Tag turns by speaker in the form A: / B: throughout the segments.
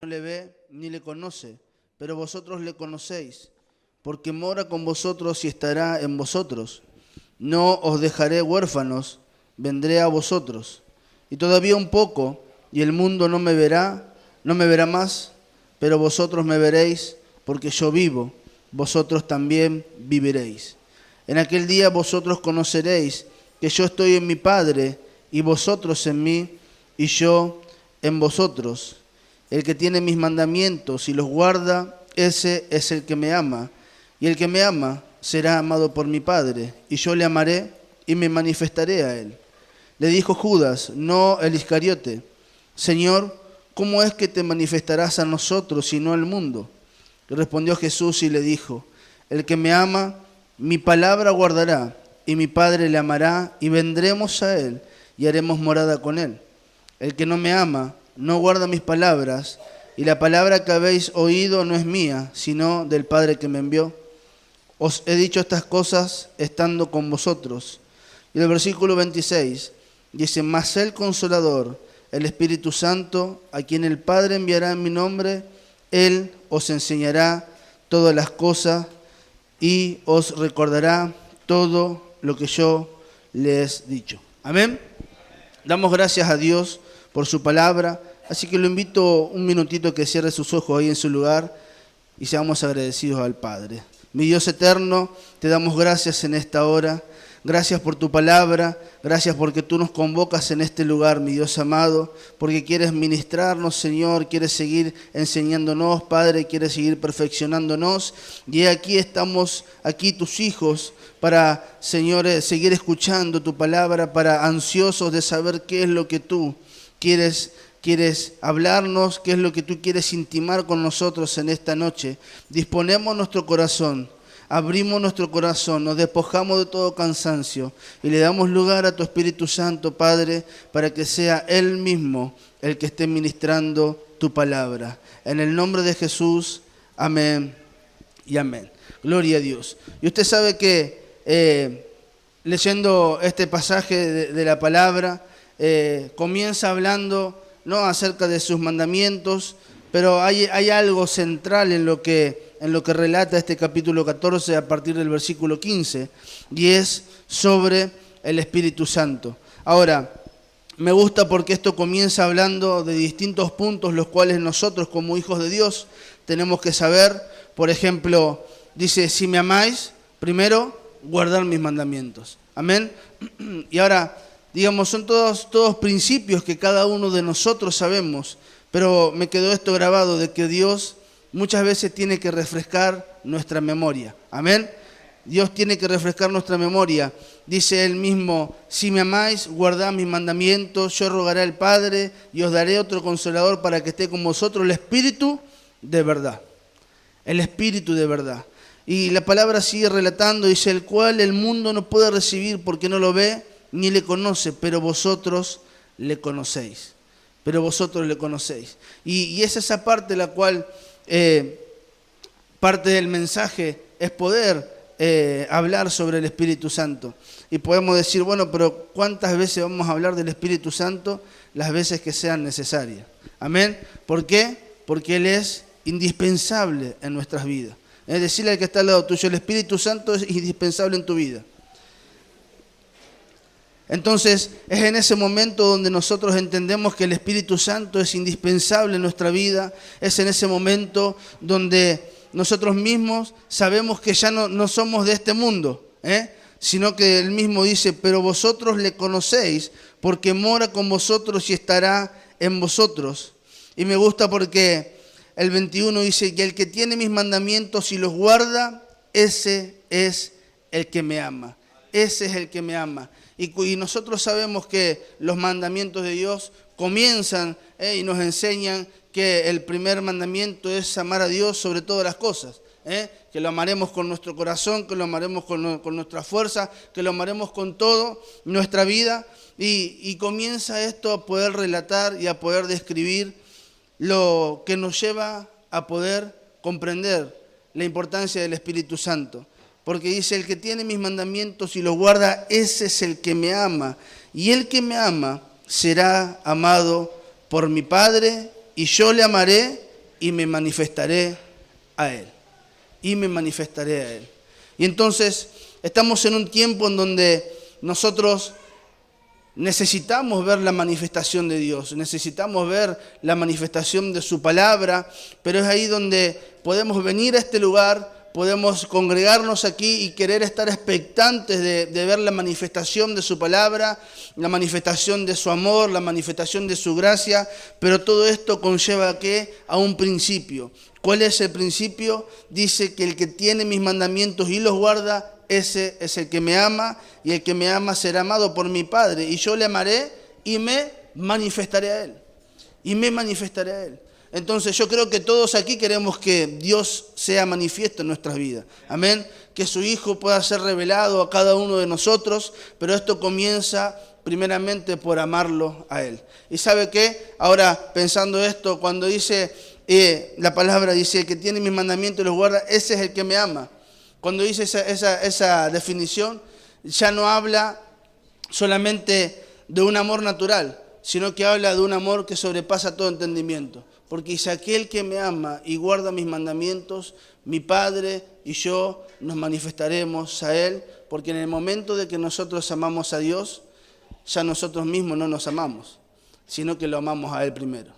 A: no le ve ni le conoce, pero vosotros le conocéis, porque mora con vosotros y estará en vosotros. No os dejaré huérfanos, vendré a vosotros. Y todavía un poco, y el mundo no me verá más, pero vosotros me veréis, porque yo vivo, vosotros también viviréis. En aquel día vosotros conoceréis que yo estoy en mi Padre, y vosotros en mí, y yo en vosotros. El que tiene mis mandamientos y los guarda, ese es el que me ama. Y el que me ama será amado por mi Padre, y yo le amaré y me manifestaré a él. Le dijo Judas, no el Iscariote: Señor, ¿cómo es que te manifestarás a nosotros y no al mundo? Le respondió Jesús y le dijo: el que me ama, mi palabra guardará, y mi Padre le amará, y vendremos a él, y haremos morada con él. El que no me ama, no guarda mis palabras, y la palabra que habéis oído no es mía, sino del Padre que me envió. Os he dicho estas cosas estando con vosotros. Y el versículo 26 dice: mas el Consolador, el Espíritu Santo, a quien el Padre enviará en mi nombre, Él os enseñará todas las cosas y os recordará todo lo que yo les he dicho. Amén. Damos gracias a Dios por su palabra, así que lo invito un minutito que cierre sus ojos ahí en su lugar y seamos agradecidos al Padre. Mi Dios eterno, te damos gracias en esta hora. Gracias por tu palabra, gracias porque tú nos convocas en este lugar, mi Dios amado, porque quieres ministrarnos, Señor, quieres seguir enseñándonos, Padre, quieres seguir perfeccionándonos. Y aquí estamos, aquí tus hijos, para, Señor, seguir escuchando tu palabra, para ansiosos de saber qué es lo que tú quieres hablarnos, qué es lo que tú quieres intimar con nosotros en esta noche. Disponemos nuestro corazón. Abrimos nuestro corazón, nos despojamos de todo cansancio y le damos lugar a tu Espíritu Santo, Padre, para que sea Él mismo el que esté ministrando tu palabra. En el nombre de Jesús, amén y amén. Gloria a Dios. Y usted sabe que leyendo este pasaje de la palabra, comienza hablando no acerca de sus mandamientos, pero hay algo central en lo que relata este capítulo 14 a partir del versículo 15, y es sobre el Espíritu Santo. Ahora, me gusta porque esto comienza hablando de distintos puntos los cuales nosotros como hijos de Dios tenemos que saber. Por ejemplo, dice: si me amáis, primero guardar mis mandamientos. Amén. Y ahora, digamos, son todos principios que cada uno de nosotros sabemos, pero me quedó esto grabado de que Dios muchas veces tiene que refrescar nuestra memoria. Amén. Dios tiene que refrescar nuestra memoria. Dice Él mismo: si me amáis, guardad mis mandamientos, yo rogaré al Padre y os daré otro Consolador para que esté con vosotros, el Espíritu de verdad. El Espíritu de verdad. Y la palabra sigue relatando, dice: el cual el mundo no puede recibir porque no lo ve ni le conoce, pero vosotros le conocéis. Pero vosotros le conocéis. Y es esa parte la cual parte del mensaje es poder hablar sobre el Espíritu Santo. Y podemos decir: bueno, pero ¿cuántas veces vamos a hablar del Espíritu Santo? Las veces que sean necesarias. Amén. ¿Por qué? Porque Él es indispensable en nuestras vidas. Es decirle al que está al lado tuyo: el Espíritu Santo es indispensable en tu vida. Entonces, es en ese momento donde nosotros entendemos que el Espíritu Santo es indispensable en nuestra vida. Es en ese momento donde nosotros mismos sabemos que ya no somos de este mundo, sino que Él mismo dice: pero vosotros le conocéis, porque mora con vosotros y estará en vosotros. Y me gusta porque el 21 dice que el que tiene mis mandamientos y los guarda, ese es el que me ama. Ese es el que me ama. Y nosotros sabemos que los mandamientos de Dios comienzan y nos enseñan que el primer mandamiento es amar a Dios sobre todas las cosas. Que lo amaremos con nuestro corazón, que lo amaremos con nuestra fuerza, que lo amaremos con todo nuestra vida. Y comienza esto a poder relatar y a poder describir lo que nos lleva a poder comprender la importancia del Espíritu Santo. Porque dice: el que tiene mis mandamientos y los guarda, ese es el que me ama. Y el que me ama será amado por mi Padre, y yo le amaré y me manifestaré a Él. Y me manifestaré a Él. Y entonces estamos en un tiempo en donde nosotros necesitamos ver la manifestación de Dios, necesitamos ver la manifestación de su palabra, pero es ahí donde podemos venir a este lugar, podemos congregarnos aquí y querer estar expectantes de ver la manifestación de su palabra, la manifestación de su amor, la manifestación de su gracia, pero todo esto conlleva ¿a qué? A un principio. ¿Cuál es el principio? Dice que el que tiene mis mandamientos y los guarda, ese es el que me ama, y el que me ama será amado por mi Padre, y yo le amaré y me manifestaré a Él. Y me manifestaré a Él. Entonces yo creo que todos aquí queremos que Dios sea manifiesto en nuestras vidas. Amén. Que su Hijo pueda ser revelado a cada uno de nosotros, pero esto comienza primeramente por amarlo a Él. ¿Y sabe qué? Ahora, pensando esto, cuando dice la palabra, dice, el que tiene mis mandamientos y los guarda, ese es el que me ama. Cuando dice esa definición, ya no habla solamente de un amor natural, sino que habla de un amor que sobrepasa todo entendimiento. Porque dice, aquel que me ama y guarda mis mandamientos, mi Padre y yo nos manifestaremos a Él, porque en el momento de que nosotros amamos a Dios, ya nosotros mismos no nos amamos, sino que lo amamos a Él primero.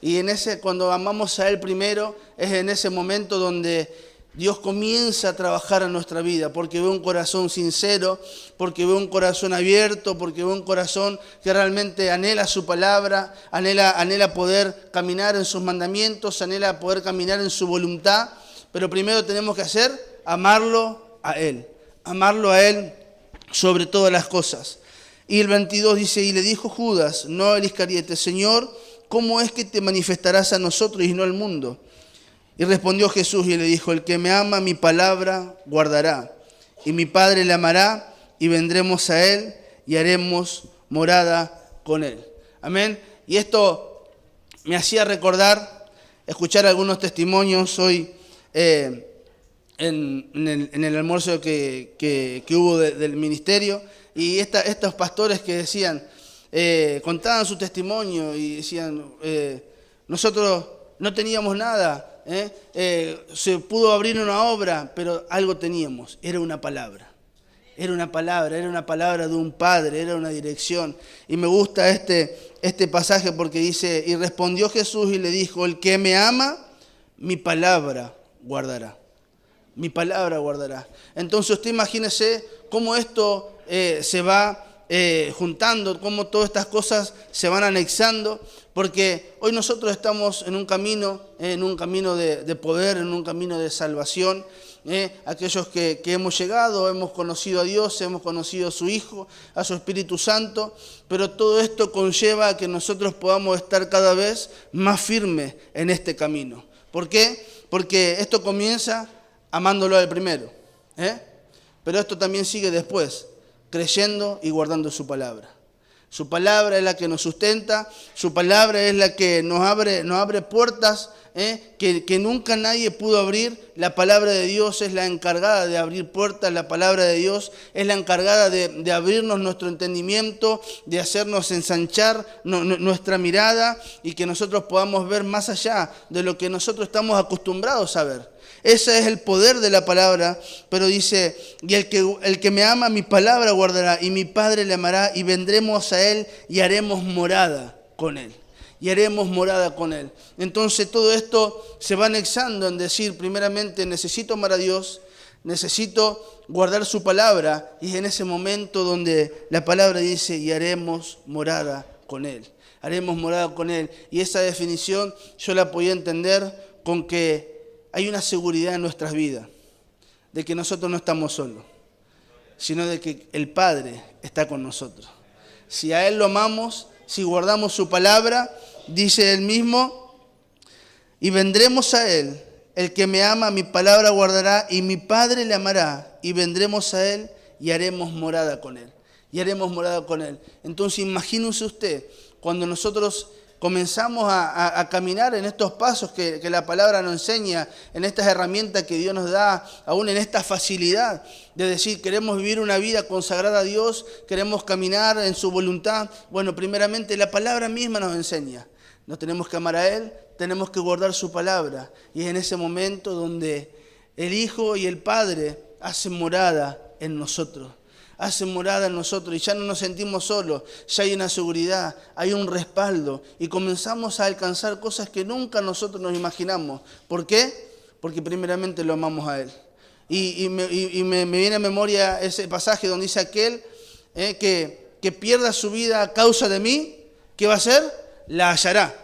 A: Y cuando amamos a Él primero, es en ese momento donde Dios comienza a trabajar en nuestra vida, porque ve un corazón sincero, porque ve un corazón abierto, porque ve un corazón que realmente anhela su palabra, anhela poder caminar en sus mandamientos, anhela poder caminar en su voluntad, pero primero tenemos que hacer amarlo a Él sobre todas las cosas. Y el 22 dice, y le dijo Judas, no el Iscariote, Señor, ¿cómo es que te manifestarás a nosotros y no al mundo? Y respondió Jesús y le dijo, el que me ama mi palabra guardará, y mi Padre le amará, y vendremos a Él y haremos morada con Él. Amén. Y esto me hacía recordar, escuchar algunos testimonios hoy en el almuerzo que hubo del ministerio, y estos pastores que decían, contaban su testimonio y decían, nosotros no teníamos nada, se pudo abrir una obra, pero algo teníamos, era una palabra de un padre, era una dirección. Y me gusta este pasaje porque dice, y respondió Jesús y le dijo, el que me ama, mi palabra guardará. Mi palabra guardará. Entonces usted imagínese cómo esto se va juntando, cómo todas estas cosas se van anexando, porque hoy nosotros estamos en un camino de poder, en un camino de salvación. Aquellos que hemos llegado, hemos conocido a Dios, hemos conocido a su Hijo, a su Espíritu Santo, pero todo esto conlleva a que nosotros podamos estar cada vez más firmes en este camino. ¿Por qué? Porque esto comienza amándolo al primero, pero esto también sigue después, creyendo y guardando su palabra. Su palabra es la que nos sustenta, su palabra es la que nos abre puertas que nunca nadie pudo abrir. La palabra de Dios es la encargada de abrir puertas, la palabra de Dios es la encargada de abrirnos nuestro entendimiento, de hacernos ensanchar nuestra mirada y que nosotros podamos ver más allá de lo que nosotros estamos acostumbrados a ver. Ese es el poder de la palabra, pero dice, y el que me ama, mi palabra guardará, y mi Padre le amará, y vendremos a Él y haremos morada con Él. Y haremos morada con Él. Entonces todo esto se va anexando en decir, primeramente, necesito amar a Dios, necesito guardar su palabra, y es en ese momento donde la palabra dice, y haremos morada con Él. Haremos morada con Él. Y esa definición yo la podía entender con que hay una seguridad en nuestras vidas, de que nosotros no estamos solos, sino de que el Padre está con nosotros. Si a Él lo amamos, si guardamos su palabra, dice Él mismo, y vendremos a Él, el que me ama, mi palabra guardará, y mi Padre le amará, y vendremos a Él y haremos morada con Él. Y haremos morada con Él. Entonces imagínese usted, cuando nosotros comenzamos a caminar en estos pasos que la palabra nos enseña, en estas herramientas que Dios nos da, aún en esta facilidad de decir, queremos vivir una vida consagrada a Dios, queremos caminar en su voluntad. Bueno, primeramente la palabra misma nos enseña. Nos tenemos que amar a Él, tenemos que guardar su palabra. Y es en ese momento donde el Hijo y el Padre hacen morada en nosotros. Hacen morada en nosotros y ya no nos sentimos solos, ya hay una seguridad, hay un respaldo y comenzamos a alcanzar cosas que nunca nosotros nos imaginamos. ¿Por qué? Porque primeramente lo amamos a Él. Y me viene a memoria ese pasaje donde dice aquel que pierda su vida a causa de mí, ¿qué va a hacer? La hallará.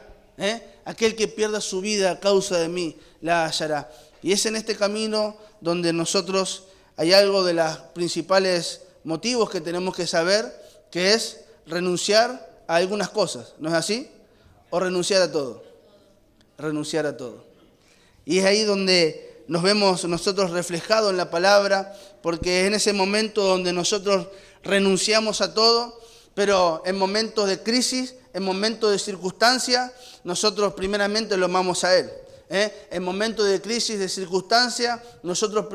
A: Aquel que pierda su vida a causa de mí, la hallará. Y es en este camino donde nosotros hay algo de los principales motivos que tenemos que saber, que es renunciar a algunas cosas. ¿No es así? O renunciar a todo. Renunciar a todo. Y es ahí donde nos vemos nosotros reflejados en la palabra, porque es en ese momento donde nosotros renunciamos a todo, pero en momentos de crisis, en momentos de circunstancia, nosotros primeramente lo amamos a Él. En momentos de crisis, de circunstancia, nosotros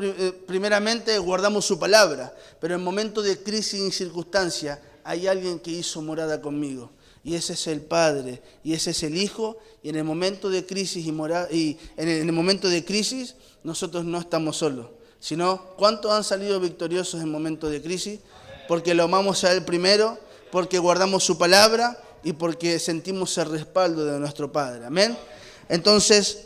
A: primeramente guardamos su palabra, pero en momentos de crisis y circunstancia hay alguien que hizo morada conmigo, y ese es el Padre, y ese es el Hijo, y en el momento de crisis en el momento de crisis nosotros no estamos solos, sino ¿cuántos han salido victoriosos en momentos de crisis? Porque lo amamos a Él primero, porque guardamos su palabra y porque sentimos el respaldo de nuestro Padre. Amén. Entonces,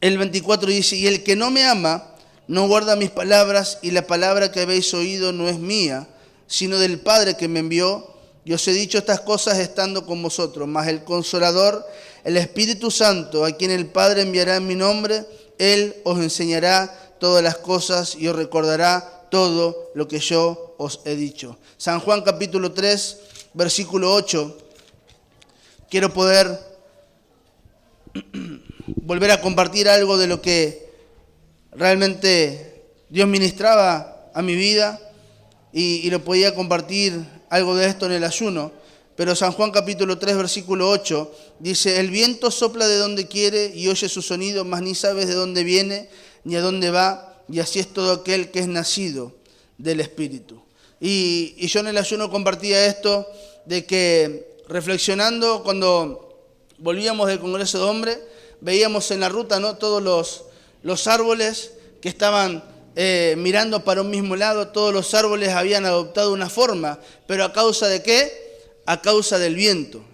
A: el 24 dice, y el que no me ama no guarda mis palabras, y la palabra que habéis oído no es mía, sino del Padre que me envió. Yo os he dicho estas cosas estando con vosotros, mas el Consolador, el Espíritu Santo, a quien el Padre enviará en mi nombre, Él os enseñará todas las cosas y os recordará todo lo que yo os he dicho. San Juan capítulo 3, versículo 8. Quiero poder volver a compartir algo de lo que realmente Dios ministraba a mi vida y lo podía compartir algo de esto en el ayuno. Pero San Juan capítulo 3, versículo 8 dice, el viento sopla de donde quiere y oye su sonido, mas ni sabes de dónde viene ni a dónde va, y así es todo aquel que es nacido del Espíritu. Y yo en el ayuno compartía esto de que reflexionando cuando volvíamos del Congreso de Hombres, veíamos en la ruta, ¿no?, todos los árboles que estaban mirando para un mismo lado, todos los árboles habían adoptado una forma, pero ¿a causa de qué? A causa del viento.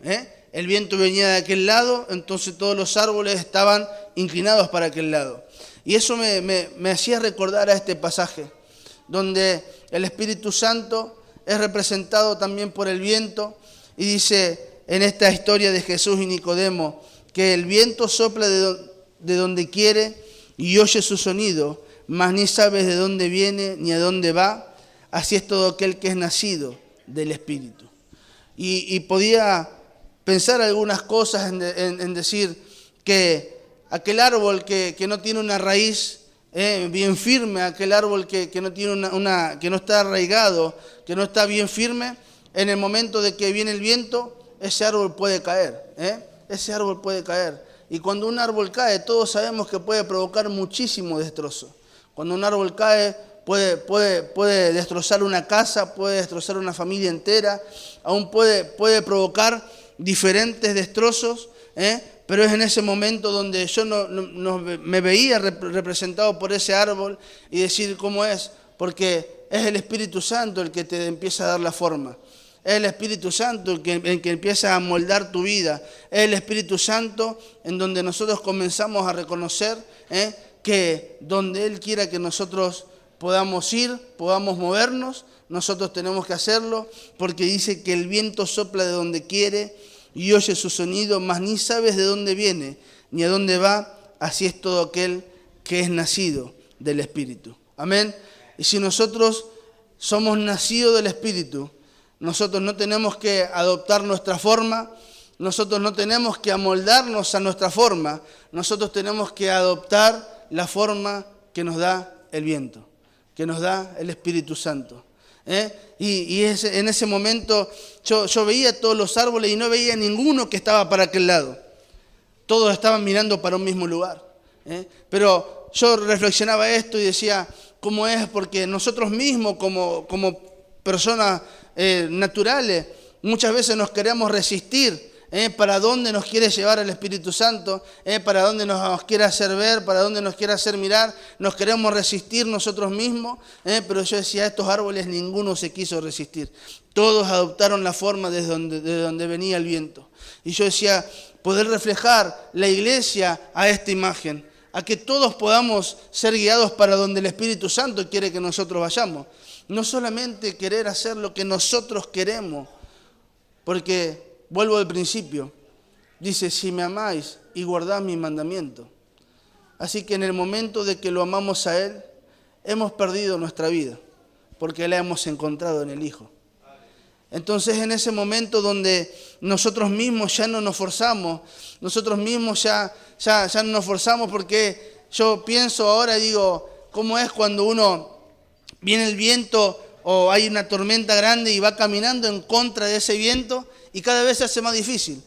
A: El viento venía de aquel lado, entonces todos los árboles estaban inclinados para aquel lado. Y eso me hacía recordar a este pasaje, donde el Espíritu Santo es representado también por el viento, y dice en esta historia de Jesús y Nicodemo, que el viento sopla de donde quiere y oye su sonido, mas ni sabes de dónde viene ni a dónde va, así es todo aquel que es nacido del Espíritu. Y podía pensar algunas cosas en decir que aquel árbol que no tiene una raíz bien firme, aquel árbol que no tiene que no está arraigado, que no está bien firme, en el momento de que viene el viento, ese árbol puede caer. Ese árbol puede caer. Y cuando un árbol cae, todos sabemos que puede provocar muchísimo destrozo. Cuando un árbol cae, puede destrozar una casa, puede destrozar una familia entera, aún puede provocar diferentes destrozos, pero es en ese momento donde yo me veía representado por ese árbol y decir cómo es, porque es el Espíritu Santo el que te empieza a dar la forma. Es el Espíritu Santo el que empieza a moldar tu vida. Es el Espíritu Santo en donde nosotros comenzamos a reconocer que donde Él quiera que nosotros podamos ir, podamos movernos, nosotros tenemos que hacerlo, porque dice que el viento sopla de donde quiere y oye su sonido, mas ni sabes de dónde viene ni a dónde va, así es todo aquel que es nacido del Espíritu. Amén. Y si nosotros somos nacidos del Espíritu, nosotros no tenemos que adoptar nuestra forma, nosotros no tenemos que amoldarnos a nuestra forma, nosotros tenemos que adoptar la forma que nos da el viento, que nos da el Espíritu Santo. Y en ese momento yo veía todos los árboles y no veía ninguno que estaba para aquel lado. Todos estaban mirando para un mismo lugar. Pero yo reflexionaba esto y decía, ¿cómo es? Porque nosotros mismos como personas naturales muchas veces nos queremos resistir para dónde nos quiere llevar el Espíritu Santo, para dónde nos quiere hacer ver, para dónde nos quiere hacer mirar. Nos queremos resistir nosotros mismos, pero yo decía, a estos árboles ninguno se quiso resistir. Todos adoptaron la forma de donde venía el viento. Y yo decía, poder reflejar la iglesia a esta imagen, a que todos podamos ser guiados para donde el Espíritu Santo quiere que nosotros vayamos. No solamente querer hacer lo que nosotros queremos, porque, vuelvo al principio, dice, si me amáis y guardáis mis mandamientos. Así que en el momento de que lo amamos a Él, hemos perdido nuestra vida, porque la hemos encontrado en el Hijo. Entonces en ese momento donde nosotros mismos ya no nos forzamos, nosotros mismos ya no nos forzamos, porque yo pienso ahora y digo, ¿cómo es cuando uno viene el viento o hay una tormenta grande y va caminando en contra de ese viento y cada vez se hace más difícil,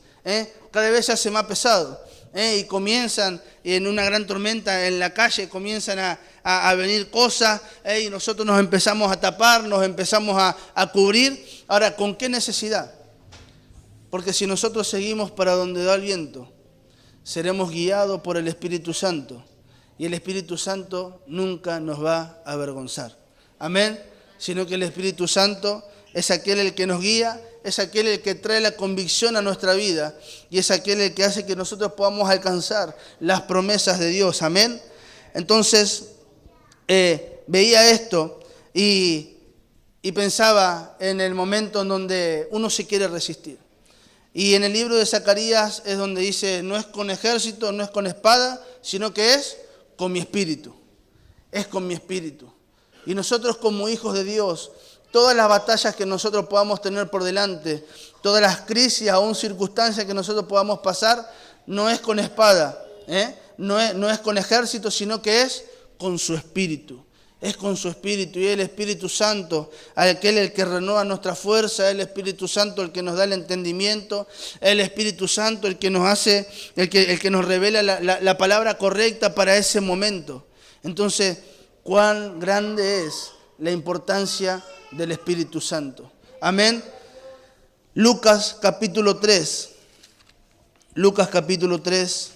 A: cada vez se hace más pesado, y comienzan en una gran tormenta en la calle, comienzan a venir cosas, y nosotros nos empezamos a tapar, nos empezamos a cubrir. Ahora, ¿con qué necesidad? Porque si nosotros seguimos para donde da el viento, seremos guiados por el Espíritu Santo, y el Espíritu Santo nunca nos va a avergonzar. Amén. Sino que el Espíritu Santo es aquel el que nos guía, es aquel el que trae la convicción a nuestra vida y es aquel el que hace que nosotros podamos alcanzar las promesas de Dios. Amén. Entonces, veía esto y pensaba en el momento en donde uno se quiere resistir. Y en el libro de Zacarías es donde dice, no es con ejército, no es con espada, sino que es con mi espíritu. Es con mi espíritu. Y nosotros como hijos de Dios, todas las batallas que nosotros podamos tener por delante, todas las crisis, aún circunstancias que nosotros podamos pasar, no es con espada, no es con ejército, sino que es con su espíritu. Es con su espíritu, y el Espíritu Santo, aquel el que renueva nuestra fuerza, el Espíritu Santo el que nos da el entendimiento, el Espíritu Santo el que nos hace, el que nos revela la palabra correcta para ese momento. Entonces, cuán grande es la importancia del Espíritu Santo. Amén. Lucas capítulo 3. Lucas capítulo 3.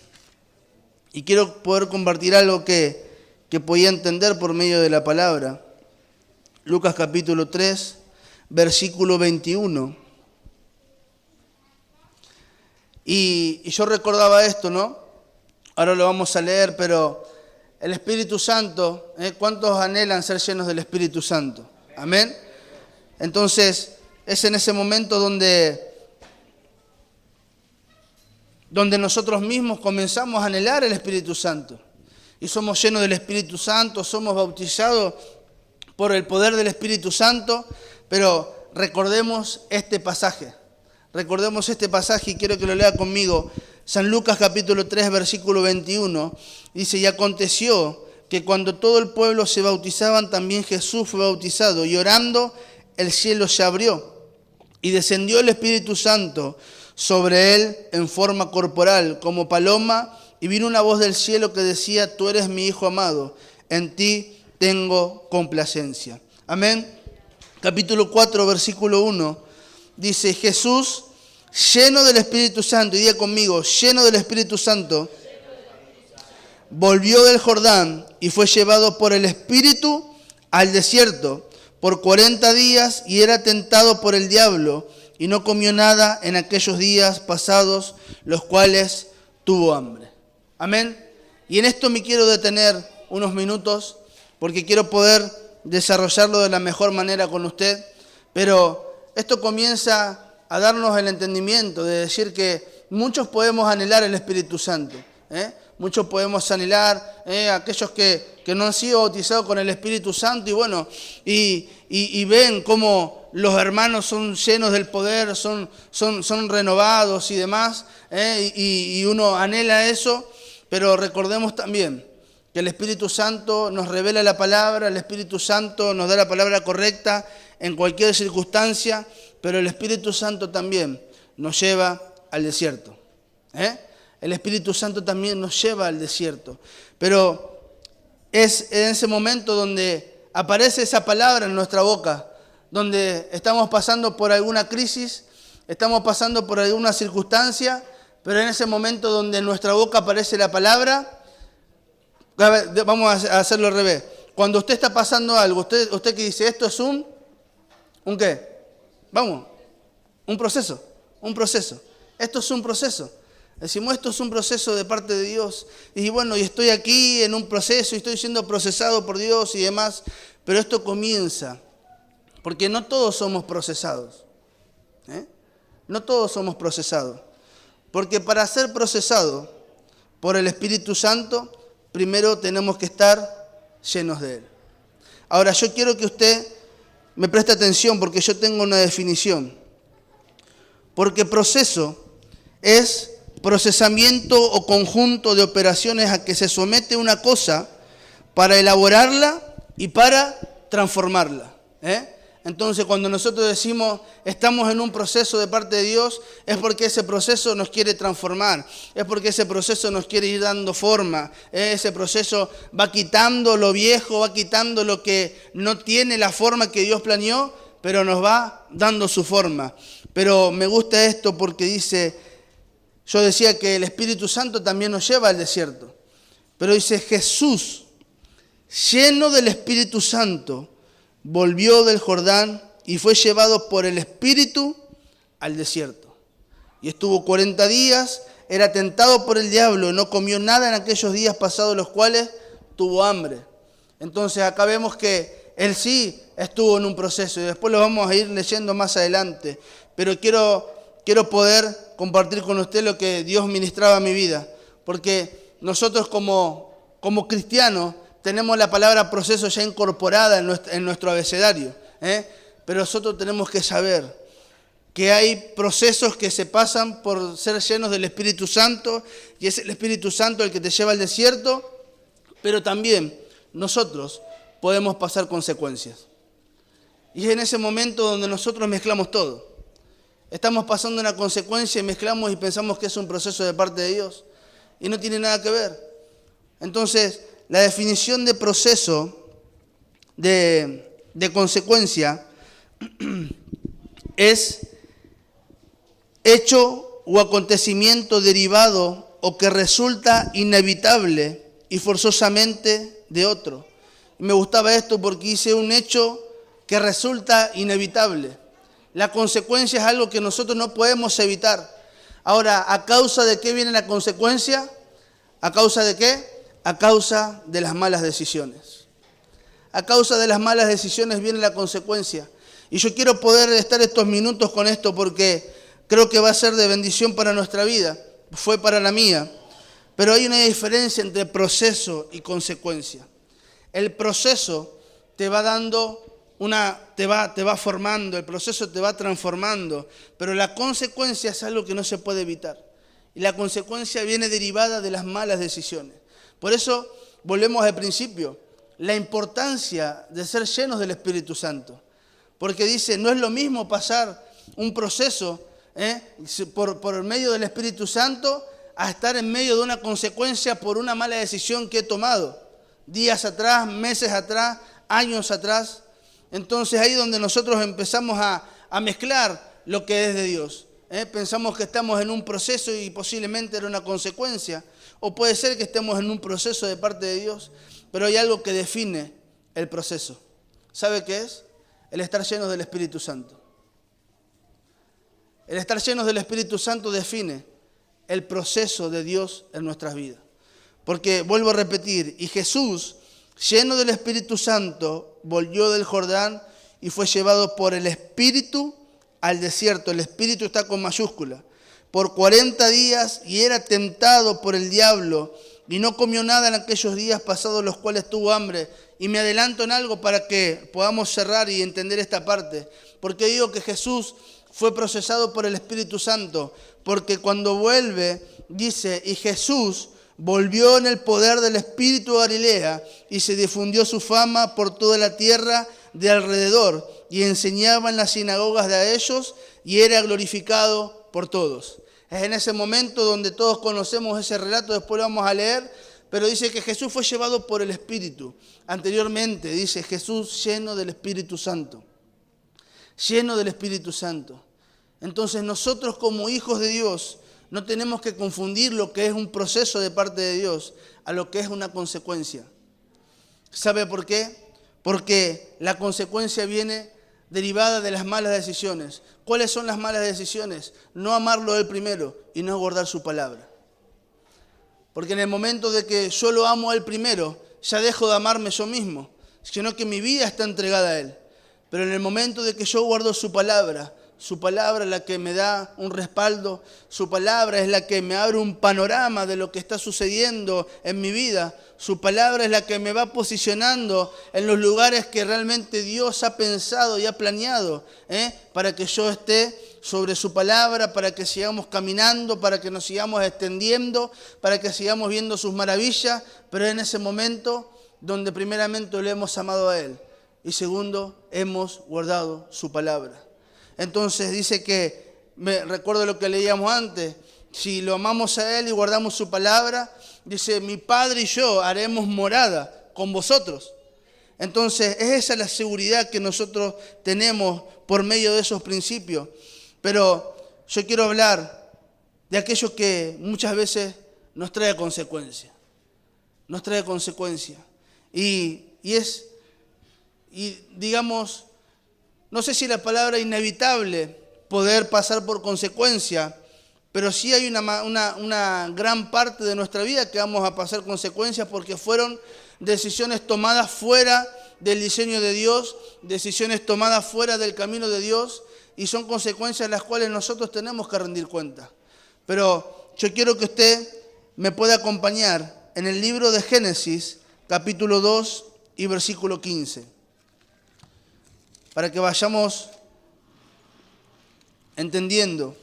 A: Y quiero poder compartir algo que podía entender por medio de la palabra. Lucas capítulo 3, versículo 21. Y yo recordaba esto, ¿no? Ahora lo vamos a leer, pero el Espíritu Santo, ¿cuántos anhelan ser llenos del Espíritu Santo? Amén. Entonces, es en ese momento donde nosotros mismos comenzamos a anhelar el Espíritu Santo. Y somos llenos del Espíritu Santo, somos bautizados por el poder del Espíritu Santo, pero recordemos este pasaje. Recordemos este pasaje y quiero que lo lea conmigo. San Lucas capítulo 3, versículo 21, dice, y aconteció que cuando todo el pueblo se bautizaban, también Jesús fue bautizado, y orando, el cielo se abrió, y descendió el Espíritu Santo sobre él en forma corporal, como paloma, y vino una voz del cielo que decía, tú eres mi Hijo amado, en ti tengo complacencia. Amén. Capítulo 4, versículo 1, dice, Jesús, lleno del Espíritu Santo, y diga conmigo, lleno del Espíritu Santo, volvió del Jordán y fue llevado por el Espíritu al desierto por 40 días y era tentado por el diablo y no comió nada en aquellos días pasados, los cuales tuvo hambre. Amén. Y en esto me quiero detener unos minutos porque quiero poder desarrollarlo de la mejor manera con usted, pero esto comienza a darnos el entendimiento de decir que muchos podemos anhelar el Espíritu Santo, muchos podemos anhelar aquellos que no han sido bautizados con el Espíritu Santo y bueno, y ven cómo los hermanos son llenos del poder, son renovados y demás, y uno anhela eso, pero recordemos también que el Espíritu Santo nos revela la palabra, el Espíritu Santo nos da la palabra correcta en cualquier circunstancia, pero el Espíritu Santo también nos lleva al desierto. El Espíritu Santo también nos lleva al desierto. Pero es en ese momento donde aparece esa palabra en nuestra boca, donde estamos pasando por alguna crisis, estamos pasando por alguna circunstancia, pero en ese momento donde en nuestra boca aparece la palabra, vamos a hacerlo al revés. Cuando usted está pasando algo, usted que dice, esto es ¿un qué? Vamos, un proceso. Esto es un proceso. Decimos, esto es un proceso de parte de Dios. Y bueno, y estoy aquí en un proceso y estoy siendo procesado por Dios y demás. Pero esto comienza, porque no todos somos procesados. No todos somos procesados. Porque para ser procesado por el Espíritu Santo, primero tenemos que estar llenos de Él. Ahora, yo quiero que usted me preste atención porque yo tengo una definición. Porque proceso es procesamiento o conjunto de operaciones a que se somete una cosa para elaborarla y para transformarla. Entonces, cuando nosotros decimos estamos en un proceso de parte de Dios, es porque ese proceso nos quiere transformar, es porque ese proceso nos quiere ir dando forma, ese proceso va quitando lo viejo, va quitando lo que no tiene la forma que Dios planeó, pero nos va dando su forma. Pero me gusta esto porque dice, yo decía que el Espíritu Santo también nos lleva al desierto, pero dice Jesús, lleno del Espíritu Santo, volvió del Jordán y fue llevado por el Espíritu al desierto. Y estuvo 40 días, era tentado por el diablo, no comió nada en aquellos días pasados los cuales tuvo hambre. Entonces acá vemos que él sí estuvo en un proceso y después lo vamos a ir leyendo más adelante. Pero quiero poder compartir con usted lo que Dios ministraba a mi vida. Porque nosotros como cristianos tenemos la palabra proceso ya incorporada en nuestro abecedario. Pero nosotros tenemos que saber que hay procesos que se pasan por ser llenos del Espíritu Santo, y es el Espíritu Santo el que te lleva al desierto, pero también nosotros podemos pasar consecuencias. Y es en ese momento donde nosotros mezclamos todo. Estamos pasando una consecuencia y mezclamos y pensamos que es un proceso de parte de Dios, y no tiene nada que ver. Entonces, la definición de proceso, de consecuencia, es hecho o acontecimiento derivado o que resulta inevitable y forzosamente de otro. Y me gustaba esto porque hice un hecho que resulta inevitable. La consecuencia es algo que nosotros no podemos evitar. Ahora, ¿a causa de qué viene la consecuencia? ¿A causa de qué? A causa de las malas decisiones. A causa de las malas decisiones viene la consecuencia. Y yo quiero poder estar estos minutos con esto porque creo que va a ser de bendición para nuestra vida. Fue para la mía. Pero hay una diferencia entre proceso y consecuencia. El proceso te va dando te va formando, el proceso te va transformando, pero la consecuencia es algo que no se puede evitar. Y la consecuencia viene derivada de las malas decisiones. Por eso, volvemos al principio, la importancia de ser llenos del Espíritu Santo. Porque dice, no es lo mismo pasar un proceso por medio del Espíritu Santo a estar en medio de una consecuencia por una mala decisión que he tomado. Días atrás, meses atrás, años atrás. Entonces ahí es donde nosotros empezamos a mezclar lo que es de Dios. Pensamos que estamos en un proceso y posiblemente era una consecuencia. O puede ser que estemos en un proceso de parte de Dios, pero hay algo que define el proceso. ¿Sabe qué es? El estar llenos del Espíritu Santo. El estar llenos del Espíritu Santo define el proceso de Dios en nuestras vidas. Porque, vuelvo a repetir, y Jesús, lleno del Espíritu Santo, volvió del Jordán y fue llevado por el Espíritu al desierto. El Espíritu está con mayúscula. Por 40 días y era tentado por el diablo y no comió nada en aquellos días pasados los cuales tuvo hambre. Y me adelanto en algo para que podamos cerrar y entender esta parte. Porque digo que Jesús fue procesado por el Espíritu Santo. Porque cuando vuelve, dice, y Jesús volvió en el poder del Espíritu a Galilea y se difundió su fama por toda la tierra de alrededor y enseñaba en las sinagogas de ellos y era glorificado por todos. Es en ese momento donde todos conocemos ese relato, después lo vamos a leer, pero dice que Jesús fue llevado por el Espíritu. Anteriormente dice Jesús lleno del Espíritu Santo. Lleno del Espíritu Santo. Entonces nosotros como hijos de Dios no tenemos que confundir lo que es un proceso de parte de Dios a lo que es una consecuencia. ¿Sabe por qué? Porque la consecuencia viene derivada de las malas decisiones. ¿Cuáles son las malas decisiones? No amarlo él primero y no guardar su palabra. Porque en el momento de que yo lo amo a él primero, ya dejo de amarme yo mismo, sino que mi vida está entregada a él. Pero en el momento de que yo guardo su palabra es la que me da un respaldo, su palabra es la que me abre un panorama de lo que está sucediendo en mi vida, su palabra es la que me va posicionando en los lugares que realmente Dios ha pensado y ha planeado, para que yo esté sobre su palabra, para que sigamos caminando, para que nos sigamos extendiendo, para que sigamos viendo sus maravillas, pero en ese momento donde primeramente le hemos amado a Él y segundo, hemos guardado su palabra. Entonces dice que, me recuerdo lo que leíamos antes, si lo amamos a Él y guardamos su palabra, dice, mi Padre y yo haremos morada con vosotros. Entonces es esa la seguridad que nosotros tenemos por medio de esos principios. Pero yo quiero hablar de aquello que muchas veces nos trae consecuencias. Nos trae consecuencias. Y digamos, no sé si la palabra inevitable poder pasar por consecuencia, pero sí hay una gran parte de nuestra vida que vamos a pasar consecuencias porque fueron decisiones tomadas fuera del diseño de Dios, decisiones tomadas fuera del camino de Dios, y son consecuencias las cuales nosotros tenemos que rendir cuenta. Pero yo quiero que usted me pueda acompañar en el libro de Génesis, capítulo 2 y versículo 15. Para que vayamos entendiendo.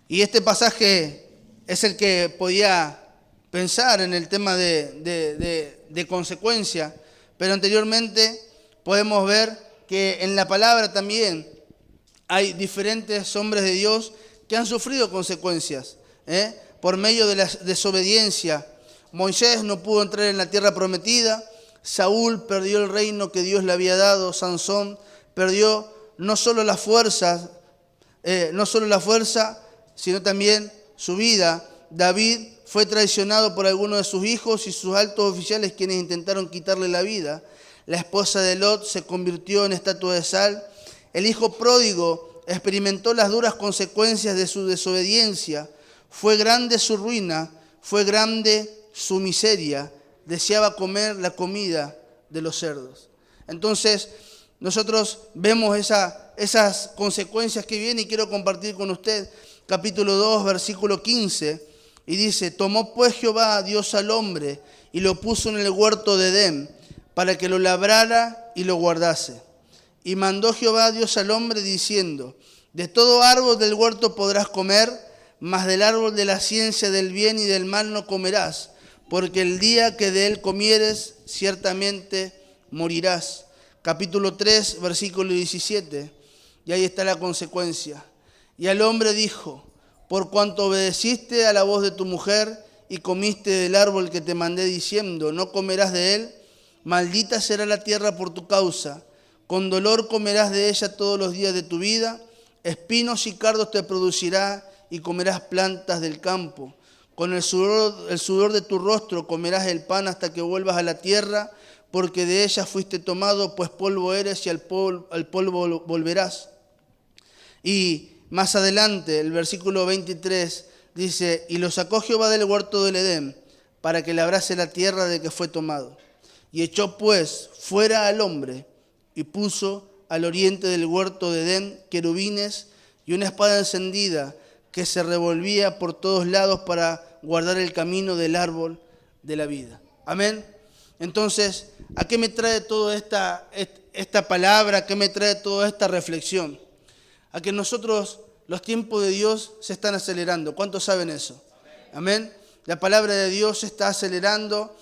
A: Y este pasaje es el que podía pensar en el tema de consecuencia, pero anteriormente podemos ver que en la palabra también hay diferentes hombres de Dios que han sufrido consecuencias por medio de la desobediencia. Moisés no pudo entrar en la tierra prometida, Saúl perdió el reino que Dios le había dado, Sansón perdió no solo la fuerza, sino también su vida. David fue traicionado por algunos de sus hijos y sus altos oficiales quienes intentaron quitarle la vida. La esposa de Lot se convirtió en estatua de sal. El hijo pródigo experimentó las duras consecuencias de su desobediencia. Fue grande su ruina, fue grande su miseria. Deseaba comer la comida de los cerdos. Entonces, nosotros vemos esas consecuencias que vienen y quiero compartir con usted. Capítulo 2, versículo 15, y dice, tomó pues Jehová Dios al hombre y lo puso en el huerto de Edén para que lo labrara y lo guardase. Y mandó Jehová Dios al hombre diciendo, de todo árbol del huerto podrás comer, mas del árbol de la ciencia del bien y del mal no comerás, porque el día que de él comieres, ciertamente morirás. Capítulo 3, versículo 17, y ahí está la consecuencia. Y al hombre dijo, por cuanto obedeciste a la voz de tu mujer y comiste del árbol que te mandé diciendo, no comerás de él, maldita será la tierra por tu causa, con dolor comerás de ella todos los días de tu vida, espinos y cardos te producirá y comerás plantas del campo. Con el sudor de tu rostro comerás el pan hasta que vuelvas a la tierra, porque de ella fuiste tomado, pues polvo eres y al polvo volverás. Y más adelante, el versículo 23 dice, y lo sacó Jehová del huerto del Edén, para que labrase la tierra de que fue tomado. Y echó pues fuera al hombre, y puso al oriente del huerto de Edén querubines y una espada encendida que se revolvía por todos lados para guardar el camino del árbol de la vida. Amén. Entonces, ¿a qué me trae toda esta palabra? ¿A qué me trae toda esta reflexión? A que nosotros, los tiempos de Dios se están acelerando. ¿Cuántos saben eso? Amén. La palabra de Dios se está acelerando.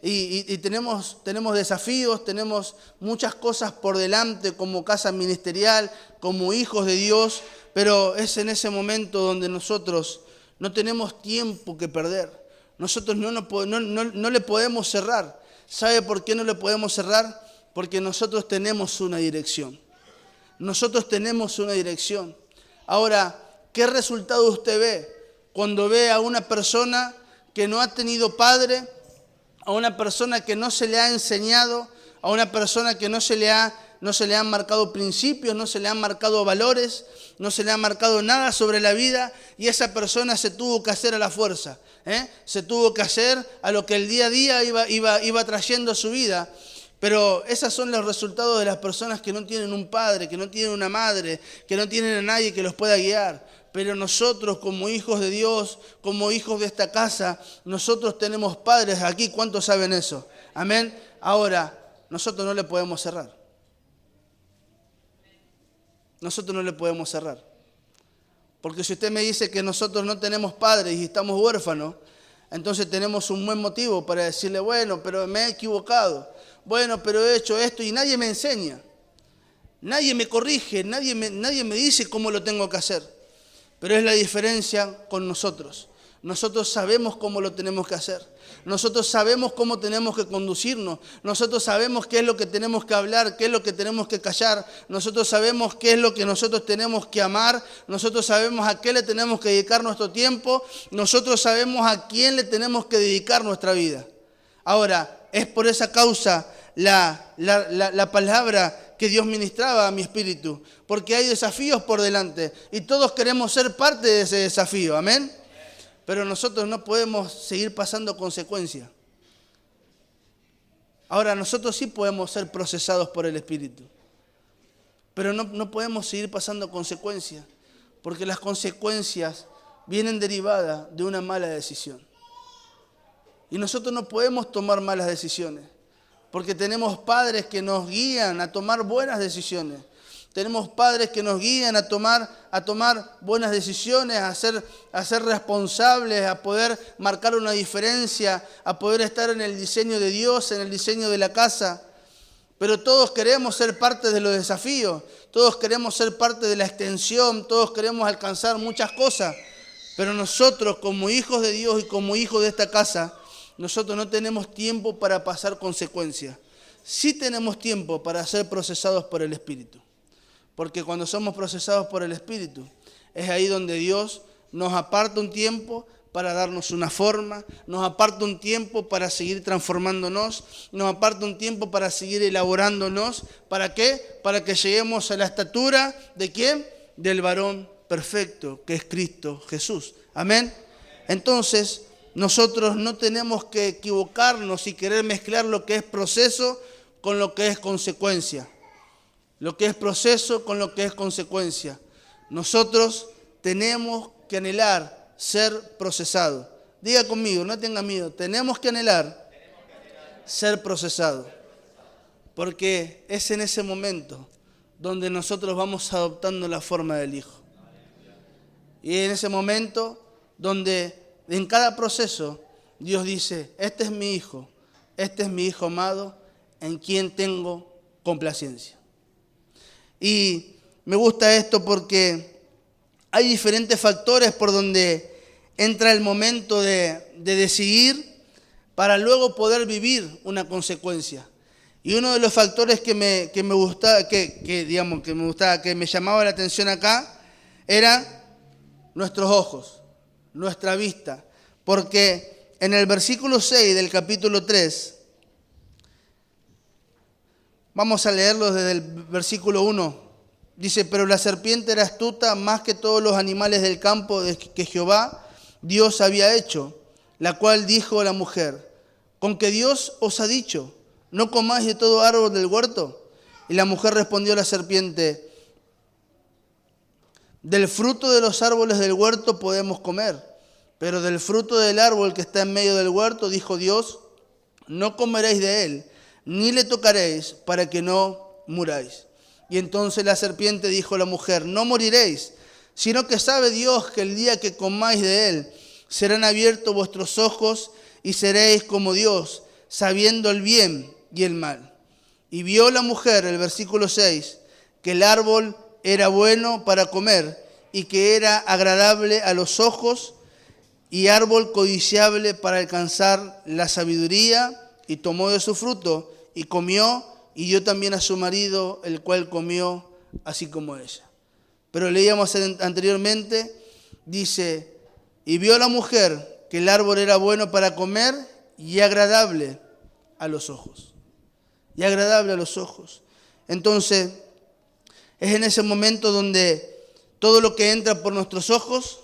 A: Y tenemos desafíos, tenemos muchas cosas por delante como casa ministerial, como hijos de Dios, pero es en ese momento donde nosotros No tenemos tiempo que perder. Nosotros no le podemos cerrar. ¿Sabe por qué no le podemos cerrar? Porque nosotros tenemos una dirección. Nosotros tenemos una dirección. Ahora, ¿qué resultado usted ve cuando ve a una persona que no ha tenido padre, a una persona que no se le ha enseñado, a una persona que no se le han marcado principios, no se le han marcado valores, no se le ha marcado nada sobre la vida, y esa persona se tuvo que hacer a la fuerza, se tuvo que hacer a lo que el día a día iba trayendo a su vida? Pero esos son los resultados de las personas que no tienen un padre, que no tienen una madre, que no tienen a nadie que los pueda guiar. Pero nosotros, como hijos de Dios, como hijos de esta casa, nosotros tenemos padres aquí. ¿Cuántos saben eso? Amén. Ahora, nosotros no le podemos cerrar. Nosotros no le podemos cerrar. Porque si usted me dice que nosotros no tenemos padres y estamos huérfanos, entonces tenemos un buen motivo para decirle, bueno, pero me he equivocado. Bueno, pero he hecho esto y nadie me enseña. Nadie me corrige, nadie me dice cómo lo tengo que hacer. Pero es la diferencia con nosotros. Nosotros sabemos cómo lo tenemos que hacer. Nosotros sabemos cómo tenemos que conducirnos. Nosotros sabemos qué es lo que tenemos que hablar, qué es lo que tenemos que callar. Nosotros sabemos qué es lo que nosotros tenemos que amar. Nosotros sabemos a qué le tenemos que dedicar nuestro tiempo. Nosotros sabemos a quién le tenemos que dedicar nuestra vida. Ahora, es por esa causa la palabra que Dios ministraba a mi espíritu. Porque hay desafíos por delante y todos queremos ser parte de ese desafío. Amén. Pero nosotros no podemos seguir pasando consecuencias. Ahora, nosotros sí podemos ser procesados por el Espíritu. Pero no podemos seguir pasando consecuencias. Porque las consecuencias vienen derivadas de una mala decisión. Y nosotros no podemos tomar malas decisiones. Porque tenemos padres que nos guían a tomar buenas decisiones. Tenemos padres que nos guían a tomar buenas decisiones, a ser responsables, a poder marcar una diferencia, a poder estar en el diseño de Dios, en el diseño de la casa. Pero todos queremos ser parte de los desafíos, todos queremos ser parte de la extensión, todos queremos alcanzar muchas cosas. Pero nosotros, como hijos de Dios y como hijos de esta casa, nosotros no tenemos tiempo para pasar consecuencias. Sí tenemos tiempo para ser procesados por el Espíritu. Porque cuando somos procesados por el Espíritu, es ahí donde Dios nos aparta un tiempo para darnos una forma, nos aparta un tiempo para seguir transformándonos, nos aparta un tiempo para seguir elaborándonos. ¿Para qué? Para que lleguemos a la estatura ¿de quién? Del varón perfecto, que es Cristo Jesús. Amén. Entonces, nosotros no tenemos que equivocarnos y querer mezclar lo que es proceso con lo que es consecuencia. Lo que es proceso con lo que es consecuencia. Nosotros tenemos que anhelar ser procesados. Diga conmigo, no tenga miedo. Tenemos que anhelar ser procesados. Porque es en ese momento donde nosotros vamos adoptando la forma del Hijo. Y en ese momento donde en cada proceso Dios dice, este es mi Hijo amado, en quien tengo complacencia. Y me gusta esto porque hay diferentes factores por donde entra el momento de decidir para luego poder vivir una consecuencia. Y uno de los factores que me gustaba, que me llamaba la atención acá, era nuestros ojos, nuestra vista. Porque en el versículo 6 del capítulo 3, vamos a leerlo desde el versículo 1. Dice, pero la serpiente era astuta más que todos los animales del campo que Jehová, Dios había hecho, la cual dijo a la mujer, ¿con que Dios os ha dicho, no comáis de todo árbol del huerto? Y la mujer respondió a la serpiente, del fruto de los árboles del huerto podemos comer, pero del fruto del árbol que está en medio del huerto, dijo Dios, no comeréis de él, ni le tocaréis para que no muráis. Y entonces la serpiente dijo a la mujer, no moriréis, sino que sabe Dios que el día que comáis de él, serán abiertos vuestros ojos y seréis como Dios, sabiendo el bien y el mal. Y vio la mujer, el versículo 6, que el árbol era bueno para comer y que era agradable a los ojos y árbol codiciable para alcanzar la sabiduría, y tomó de su fruto y comió, y dio también a su marido, el cual comió así como ella. Pero leíamos anteriormente, dice, y vio la mujer que el árbol era bueno para comer y agradable a los ojos. Y agradable a los ojos. Entonces, es en ese momento donde todo lo que entra por nuestros ojos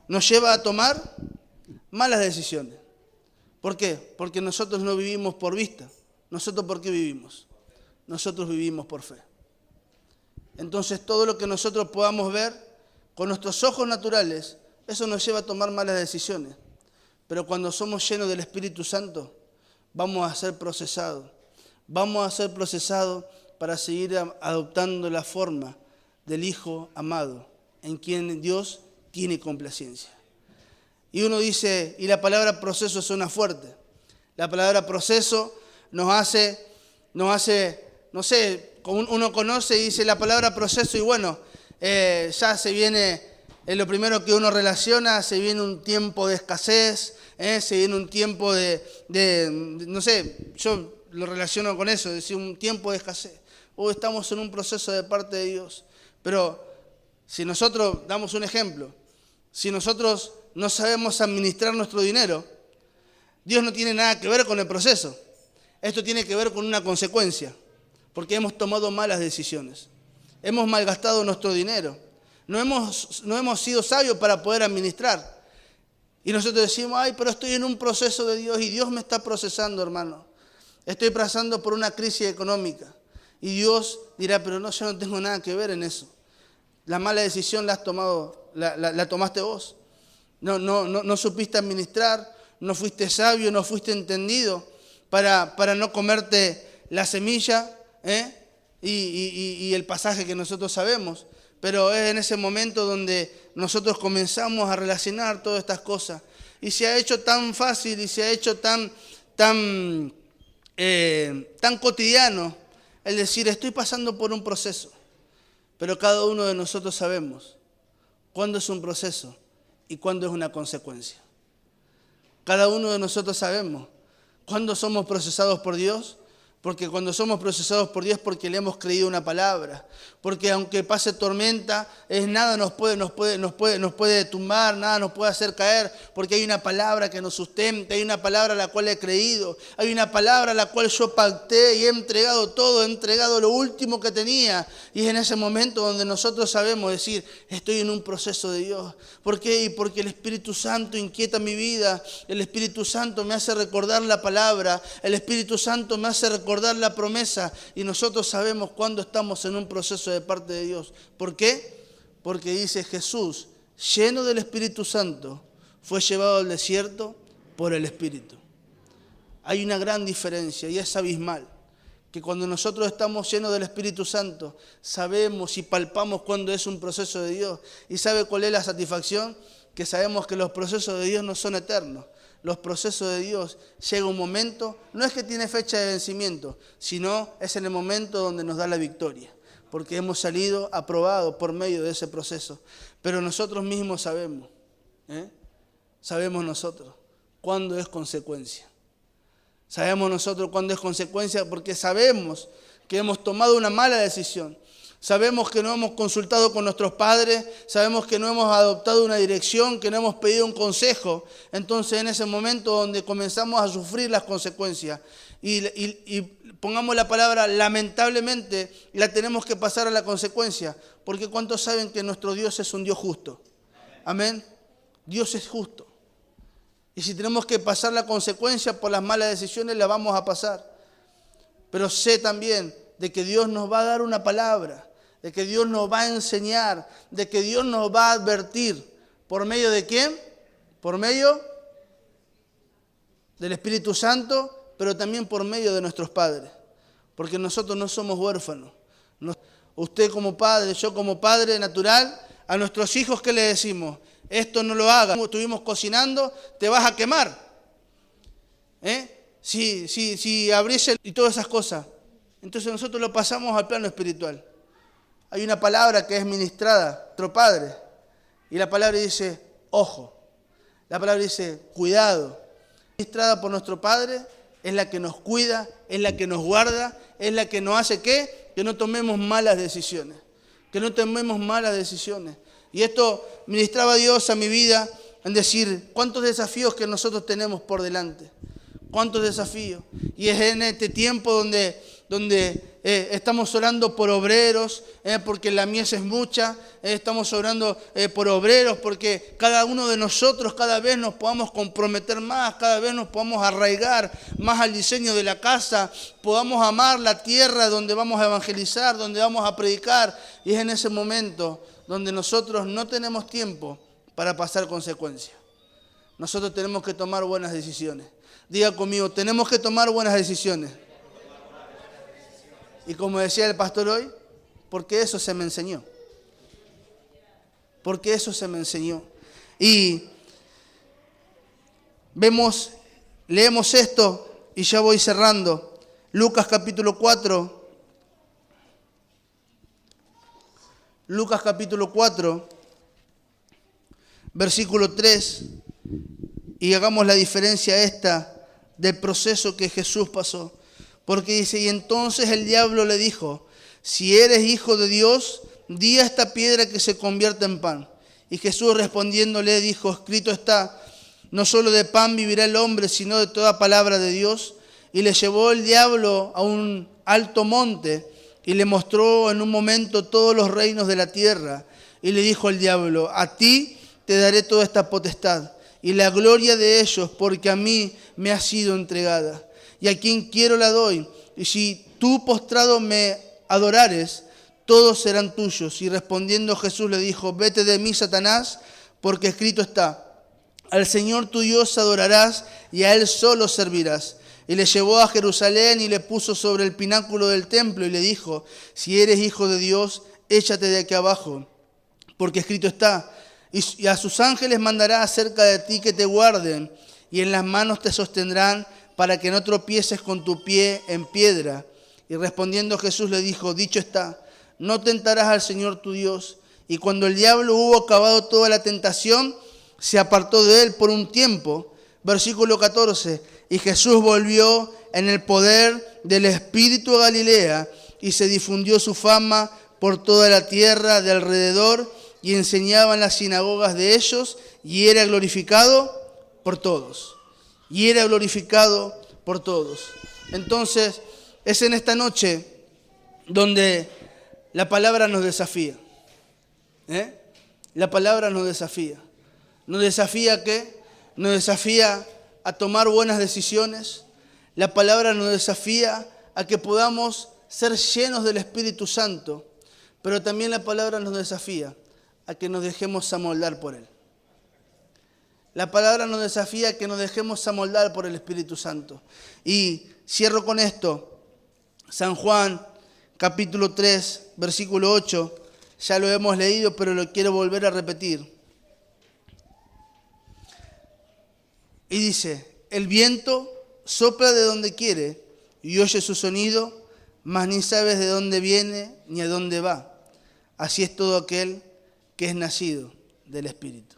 A: nos lleva a tomar malas decisiones. ¿Por qué? Porque nosotros no vivimos por vista. ¿Nosotros por qué vivimos? Nosotros vivimos por fe. Entonces todo lo que nosotros podamos ver con nuestros ojos naturales, eso nos lleva a tomar malas decisiones. Pero cuando somos llenos del Espíritu Santo, vamos a ser procesados. Vamos a ser procesados para seguir adoptando la forma del Hijo amado, en quien Dios tiene complacencia. Y uno dice, y la palabra proceso suena fuerte. La palabra proceso nos hace, no sé, uno conoce y dice la palabra proceso y bueno, ya se viene, lo primero que uno relaciona, se viene un tiempo de escasez, se viene un tiempo no sé, yo lo relaciono con eso, es decir, un tiempo de escasez. O estamos en un proceso de parte de Dios. Pero si nosotros, damos un ejemplo, si nosotros no sabemos administrar nuestro dinero, Dios no tiene nada que ver con el proceso. Esto tiene que ver con una consecuencia, porque hemos tomado malas decisiones. Hemos malgastado nuestro dinero. No hemos sido sabios para poder administrar. Y nosotros decimos, ay, pero estoy en un proceso de Dios y Dios me está procesando, hermano. Estoy pasando por una crisis económica. Y Dios dirá, pero no, yo no tengo nada que ver en eso. La mala decisión la has tomado, la tomaste vos. No supiste administrar, no fuiste sabio, no fuiste entendido para no comerte la semilla y el pasaje que nosotros sabemos. Pero es en ese momento donde nosotros comenzamos a relacionar todas estas cosas. Y se ha hecho tan fácil y se ha hecho tan cotidiano el decir, estoy pasando por un proceso. Pero cada uno de nosotros sabemos cuándo es un proceso y cuándo es una consecuencia. Cada uno de nosotros sabemos cuándo somos procesados por Dios, porque cuando somos procesados por Dios porque le hemos creído una palabra, porque aunque pase tormenta, nada nos puede tumbar, nada nos puede hacer caer, porque hay una palabra que nos sustenta, hay una palabra a la cual he creído, hay una palabra a la cual yo pacté y he entregado todo, he entregado lo último que tenía, y es en ese momento donde nosotros sabemos decir, estoy en un proceso de Dios. ¿Por qué? Y porque el Espíritu Santo inquieta mi vida, el Espíritu Santo me hace recordar la palabra, el Espíritu Santo me hace recordar la promesa, y nosotros sabemos cuándo estamos en un proceso de parte de Dios. ¿Por qué? Porque dice Jesús, lleno del Espíritu Santo, fue llevado al desierto por el Espíritu. Hay una gran diferencia y es abismal, que cuando nosotros estamos llenos del Espíritu Santo, sabemos y palpamos cuándo es un proceso de Dios. ¿Y sabe cuál es la satisfacción? Que sabemos que los procesos de Dios no son eternos. Los procesos de Dios llega un momento, no es que tiene fecha de vencimiento, sino es en el momento donde nos da la victoria, porque hemos salido aprobados por medio de ese proceso. Pero nosotros mismos sabemos nosotros cuándo es consecuencia. Sabemos nosotros cuándo es consecuencia porque sabemos que hemos tomado una mala decisión. Sabemos que no hemos consultado con nuestros padres, sabemos que no hemos adoptado una dirección, que no hemos pedido un consejo. Entonces en ese momento donde comenzamos a sufrir las consecuencias y pongamos la palabra lamentablemente, la tenemos que pasar a la consecuencia, porque ¿cuántos saben que nuestro Dios es un Dios justo? Amén. Dios es justo. Y si tenemos que pasar la consecuencia por las malas decisiones, la vamos a pasar. Pero sé también de que Dios nos va a dar una palabra, de que Dios nos va a enseñar, de que Dios nos va a advertir. ¿Por medio de quién? Por medio del Espíritu Santo, pero también por medio de nuestros padres. Porque nosotros no somos huérfanos. Usted como padre, yo como padre natural, a nuestros hijos, ¿qué le decimos? Esto no lo hagas. Estuvimos cocinando, te vas a quemar. Si abrís y todas esas cosas. Entonces nosotros lo pasamos al plano espiritual. Hay una palabra que es ministrada, nuestro Padre, y la palabra dice, ojo. La palabra dice, cuidado. Administrada por nuestro Padre, es la que nos cuida, es la que nos guarda, es la que nos hace ¿qué? Que no tomemos malas decisiones. Que no tomemos malas decisiones. Y esto ministraba Dios a mi vida en decir, cuántos desafíos que nosotros tenemos por delante. Cuántos desafíos. Y es en este tiempo donde estamos orando por obreros, porque la mies es mucha. Estamos orando por obreros porque cada uno de nosotros cada vez nos podamos comprometer más, cada vez nos podamos arraigar más al diseño de la casa, podamos amar la tierra donde vamos a evangelizar, donde vamos a predicar. Y es en ese momento donde nosotros no tenemos tiempo para pasar consecuencias. Nosotros tenemos que tomar buenas decisiones. Diga conmigo, tenemos que tomar buenas decisiones. Y como decía el pastor hoy, porque eso se me enseñó. Porque eso se me enseñó. Y leemos esto y ya voy cerrando. Lucas capítulo 4. Lucas capítulo 4, versículo 3. Y hagamos la diferencia esta del proceso que Jesús pasó. Porque dice, y entonces el diablo le dijo, si eres hijo de Dios, di a esta piedra que se convierta en pan. Y Jesús respondiéndole dijo, escrito está, no solo de pan vivirá el hombre, sino de toda palabra de Dios. Y le llevó el diablo a un alto monte y le mostró en un momento todos los reinos de la tierra. Y le dijo el diablo, a ti te daré toda esta potestad y la gloria de ellos, porque a mí me ha sido entregada. Y a quien quiero la doy. Y si tú postrado me adorares, todos serán tuyos. Y respondiendo Jesús le dijo, vete de mí, Satanás, porque escrito está, al Señor tu Dios adorarás y a Él solo servirás. Y le llevó a Jerusalén y le puso sobre el pináculo del templo y le dijo, si eres hijo de Dios, échate de aquí abajo, porque escrito está, y a sus ángeles mandará acerca de ti que te guarden, y en las manos te sostendrán para que no tropieces con tu pie en piedra. Y respondiendo Jesús le dijo, dicho está, no tentarás al Señor tu Dios. Y cuando el diablo hubo acabado toda la tentación, se apartó de él por un tiempo. Versículo 14, y Jesús volvió en el poder del Espíritu a Galilea, y se difundió su fama por toda la tierra de alrededor, y enseñaba en las sinagogas de ellos, y era glorificado por todos. Y era glorificado por todos. Entonces, es en esta noche donde la palabra nos desafía. La palabra nos desafía. ¿Nos desafía a qué? Nos desafía a tomar buenas decisiones. La palabra nos desafía a que podamos ser llenos del Espíritu Santo. Pero también la palabra nos desafía a que nos dejemos amoldar por Él. La palabra nos desafía a que nos dejemos amoldar por el Espíritu Santo. Y cierro con esto. San Juan, capítulo 3, versículo 8. Ya lo hemos leído, pero lo quiero volver a repetir. Y dice, el viento sopla de donde quiere y oye su sonido, mas ni sabes de dónde viene ni a dónde va. Así es todo aquel que es nacido del Espíritu.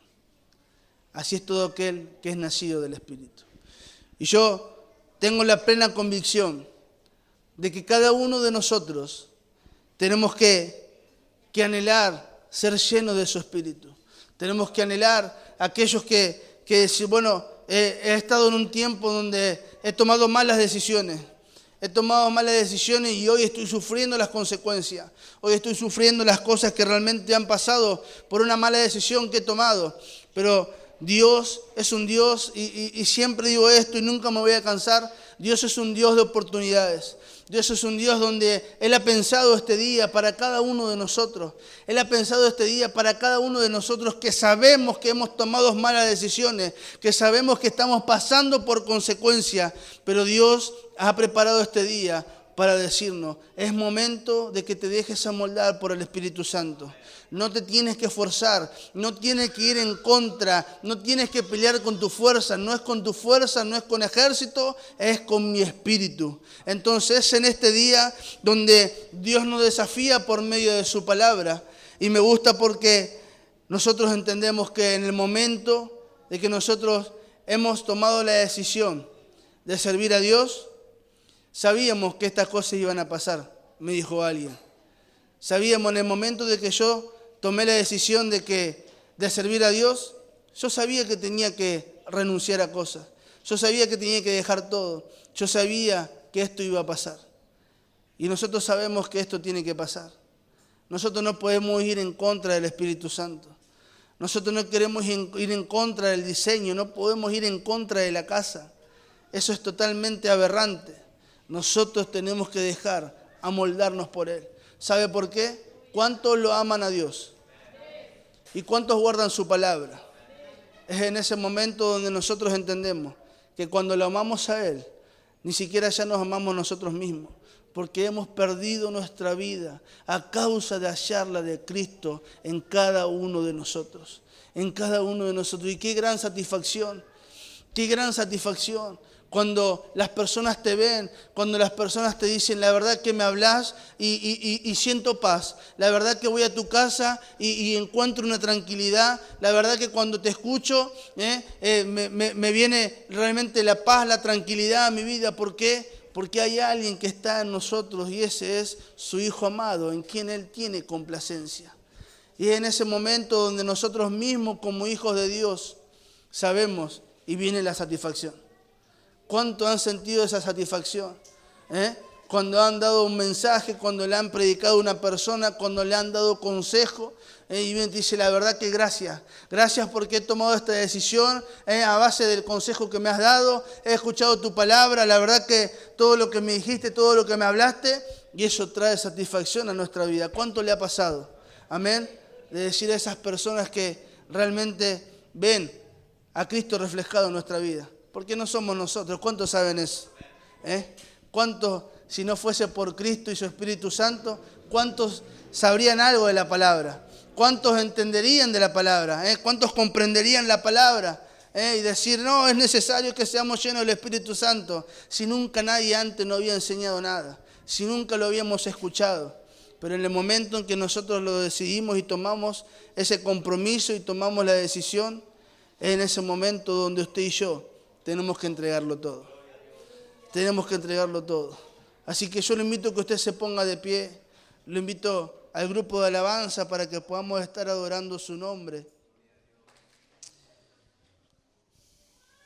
A: Así es todo aquel que es nacido del Espíritu. Y yo tengo la plena convicción de que cada uno de nosotros tenemos que anhelar ser llenos de su Espíritu. Tenemos que anhelar aquellos que decir, bueno, he estado en un tiempo donde he tomado malas decisiones. He tomado malas decisiones y hoy estoy sufriendo las consecuencias. Hoy estoy sufriendo las cosas que realmente han pasado por una mala decisión que he tomado. Pero Dios es un Dios, y siempre digo esto y nunca me voy a cansar, Dios es un Dios de oportunidades. Dios es un Dios donde Él ha pensado este día para cada uno de nosotros. Él ha pensado este día para cada uno de nosotros que sabemos que hemos tomado malas decisiones, que sabemos que estamos pasando por consecuencias, pero Dios ha preparado este día para decirnos, es momento de que te dejes amoldar por el Espíritu Santo. No te tienes que forzar, no tienes que ir en contra, no tienes que pelear con tu fuerza, no es con tu fuerza, no es con ejército, es con mi Espíritu. Entonces en este día donde Dios nos desafía por medio de su palabra, y me gusta porque nosotros entendemos que en el momento de que nosotros hemos tomado la decisión de servir a Dios, sabíamos que estas cosas iban a pasar, me dijo alguien. Sabíamos en el momento de que yo tomé la decisión de servir a Dios, yo sabía que tenía que renunciar a cosas. Yo sabía que tenía que dejar todo. Yo sabía que esto iba a pasar. Y nosotros sabemos que esto tiene que pasar. Nosotros no podemos ir en contra del Espíritu Santo. Nosotros no queremos ir en contra del diseño, no podemos ir en contra de la casa. Eso es totalmente aberrante. Nosotros tenemos que dejar amoldarnos por Él. ¿Sabe por qué? ¿Cuántos lo aman a Dios? ¿Y cuántos guardan su palabra? Es en ese momento donde nosotros entendemos que cuando lo amamos a Él, ni siquiera ya nos amamos nosotros mismos, porque hemos perdido nuestra vida a causa de hallarla de Cristo en cada uno de nosotros. En cada uno de nosotros. Y qué gran satisfacción, cuando las personas te ven, cuando las personas te dicen, la verdad que me hablas y siento paz. La verdad que voy a tu casa y encuentro una tranquilidad. La verdad que cuando te escucho me viene realmente la paz, la tranquilidad a mi vida. ¿Por qué? Porque hay alguien que está en nosotros y ese es su Hijo amado, en quien Él tiene complacencia. Y es en ese momento donde nosotros mismos como hijos de Dios sabemos y viene la satisfacción. ¿Cuánto han sentido esa satisfacción? Cuando han dado un mensaje, cuando le han predicado a una persona, cuando le han dado consejo, y bien te dice, la verdad que gracias porque he tomado esta decisión a base del consejo que me has dado, he escuchado tu palabra, la verdad que todo lo que me dijiste, todo lo que me hablaste, y eso trae satisfacción a nuestra vida. ¿Cuánto le ha pasado? Amén. De decir a esas personas que realmente ven a Cristo reflejado en nuestra vida. Porque no somos nosotros. ¿Cuántos saben eso? ¿Cuántos, si no fuese por Cristo y su Espíritu Santo, cuántos sabrían algo de la palabra? ¿Cuántos entenderían de la palabra? ¿Cuántos comprenderían la palabra? Y decir, no, es necesario que seamos llenos del Espíritu Santo. Si nunca nadie antes nos había enseñado nada. Si nunca lo habíamos escuchado. Pero en el momento en que nosotros lo decidimos y tomamos ese compromiso y tomamos la decisión, es en ese momento donde usted y yo tenemos que entregarlo todo. Tenemos que entregarlo todo. Así que yo le invito a que usted se ponga de pie. Lo invito al grupo de alabanza para que podamos estar adorando su nombre.